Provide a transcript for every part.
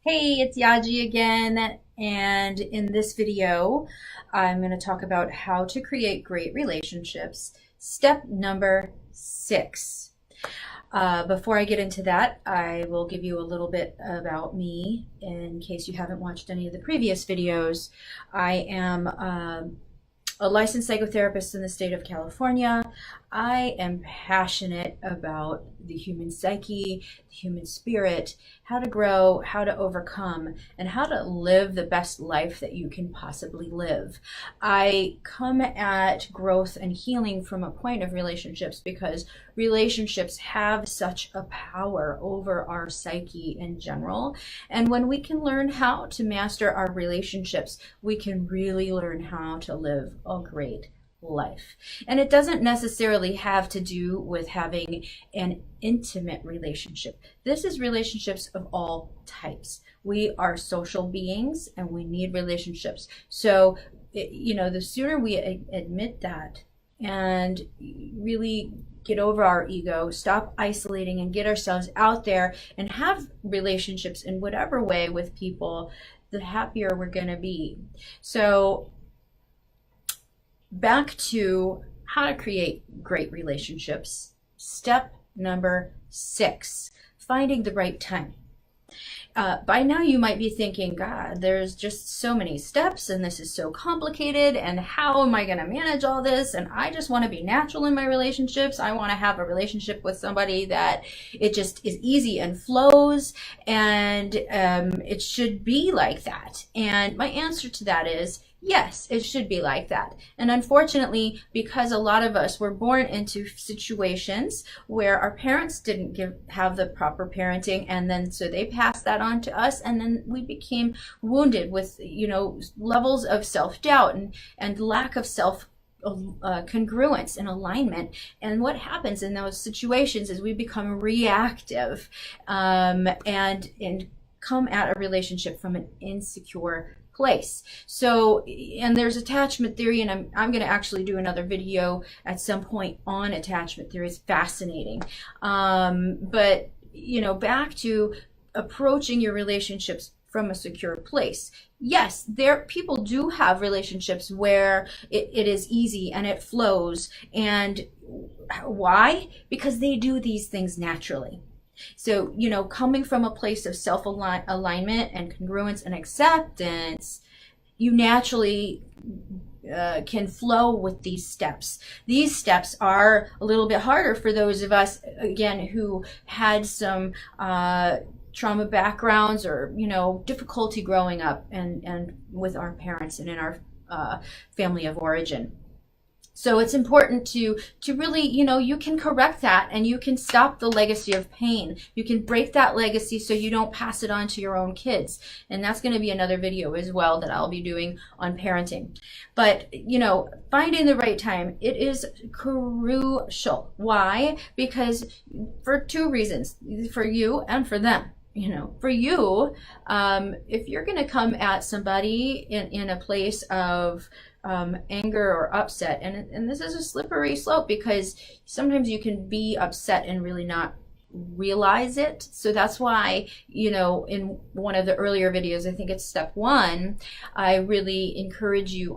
Hey, it's Yaji again, and in this video, I'm going to talk about how to create great relationships. Step number 6. Before I get into that, I will give you a little bit about me in case you haven't watched any of the previous videos. I am a licensed psychotherapist in the state of California. I am passionate about the human psyche, the human spirit, how to grow, how to overcome, and how to live the best life that you can possibly live. I come at growth and healing from a point of relationships because relationships have such a power over our psyche in general. And when we can learn how to master our relationships, we can really learn how to live a great life. And it doesn't necessarily have to do with having an intimate relationship. This is relationships of all types. We are social beings and we need relationships. So, the sooner we admit that and really get over our ego, stop isolating and get ourselves out there and have relationships in whatever way with people, the happier we're going to be. So back to how to create great relationships. Step number 6, finding the right time. By now you might be thinking, God, there's just so many steps and this is so complicated and how am I going to manage all this? And I just want to be natural in my relationships. I want to have a relationship with somebody that it just is easy and flows, and it should be like that. And my answer to that is, yes, it should be like that. And unfortunately, because a lot of us were born into situations where our parents didn't have the proper parenting, and then so they passed that on to us, and then we became wounded with, levels of self-doubt and lack of congruence and alignment. And what happens in those situations is we become reactive and come at a relationship from an insecure place. So, and there's attachment theory, and I'm going to actually do another video at some point on attachment theory. It's fascinating. But back to approaching your relationships from a secure place. Yes, people do have relationships where it is easy and it flows. And why? Because they do these things naturally. So, coming from a place of self-alignment and congruence and acceptance, you naturally can flow with these steps. These steps are a little bit harder for those of us, again, who had some trauma backgrounds or, difficulty growing up and with our parents and in our family of origin. So it's important to really, you can correct that and you can stop the legacy of pain. You can break that legacy so you don't pass it on to your own kids. And that's going to be another video as well that I'll be doing on parenting. But, finding the right time, it is crucial. Why? Because for 2 reasons, for you and for them. For you, if you're going to come at somebody in a place of anger or upset, and this is a slippery slope because sometimes you can be upset and really not realize it. So that's why, in one of the earlier videos, I think it's step 1, I really encourage you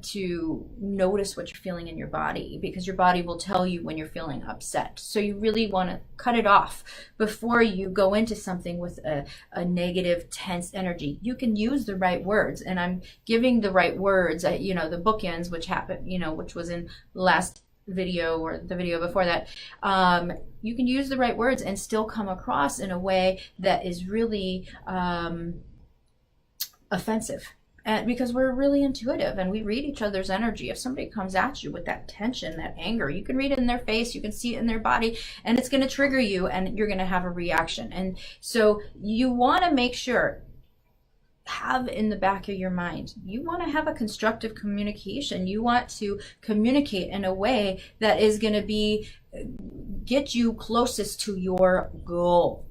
to notice what you're feeling in your body, because your body will tell you when you're feeling upset. So you really want to cut it off before you go into something with a negative, tense energy. You can use the right words, and I'm giving the right words, the bookends, which happened, which was in the last video or the video before that. You can use the right words and still come across in a way that is really offensive. And because we're really intuitive and we read each other's energy. If somebody comes at you with that tension, that anger, you can read it in their face, you can see it in their body, and it's going to trigger you and you're going to have a reaction. And so you want to make sure, have in the back of your mind, you want to have a constructive communication. You want to communicate in a way that is going to get you closest to your goal.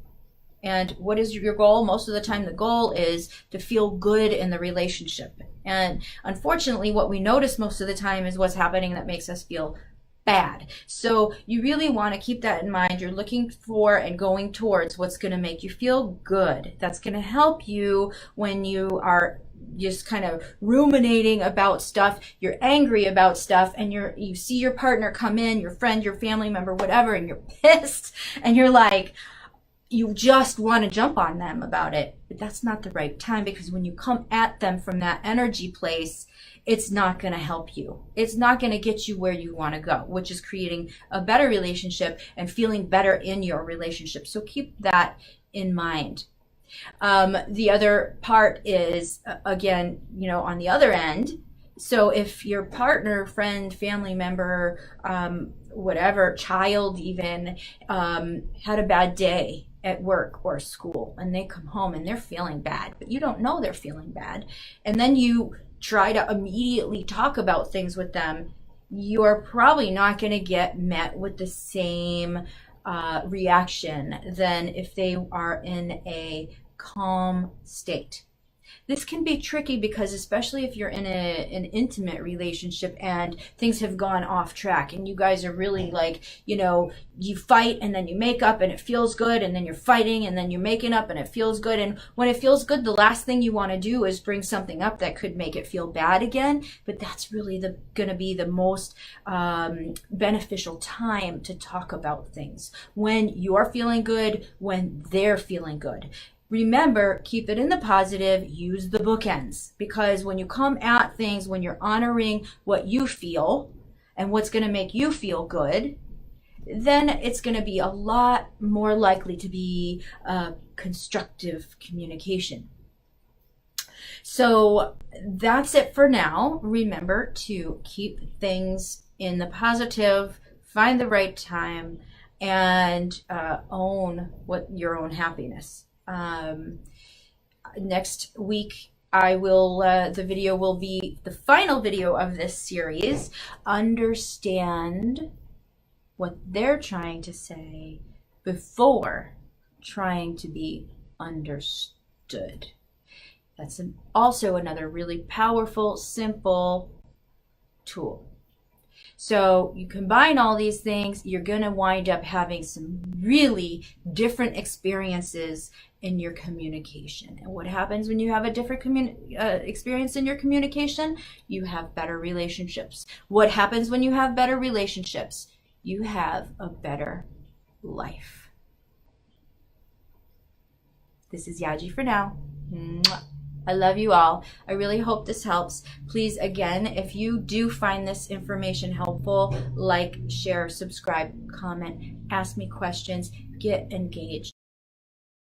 And what is your goal? Most of the time the goal is to feel good in the relationship. And unfortunately, what we notice most of the time is what's happening that makes us feel bad. So you really want to keep that in mind. You're looking for and going towards what's going to make you feel good. That's going to help you when you are just kind of ruminating about stuff, you're angry about stuff, and you see your partner come in, your friend, your family member, whatever, and you're pissed, and you're like, you just want to jump on them about it. But that's not the right time, because when you come at them from that energy place, it's not going to help you. It's not going to get you where you want to go, which is creating a better relationship and feeling better in your relationship. So keep that in mind. The other part is, again, on the other end. So if your partner, friend, family member, whatever, child even, had a bad day at work or school, and they come home and they're feeling bad, but you don't know they're feeling bad, and then you try to immediately talk about things with them, you're probably not going to get met with the same reaction than if they are in a calm state. This can be tricky because, especially if you're in an intimate relationship and things have gone off track and you guys are really like, you fight and then you make up and it feels good, and then you're fighting and then you're making up and it feels good. And when it feels good, the last thing you want to do is bring something up that could make it feel bad again. But that's really going to be the most beneficial time to talk about things, when you're feeling good, when they're feeling good. Remember, keep it in the positive, use the bookends, because when you come at things, when you're honoring what you feel and what's going to make you feel good, then it's going to be a lot more likely to be constructive communication. So that's it for now. Remember to keep things in the positive, find the right time, and own your own happiness. Next week the video will be the final video of this series. Understand what they're trying to say before trying to be understood. That's also another really powerful, simple tool. So you combine all these things, you're going to wind up having some really different experiences in your communication. And what happens when you have a different experience in your communication? You have better relationships. What happens when you have better relationships? You have a better life. This is Yaji for now. Mwah. I love you all. I really hope this helps. Please, again, if you do find this information helpful, like, share, subscribe, comment, ask me questions, get engaged.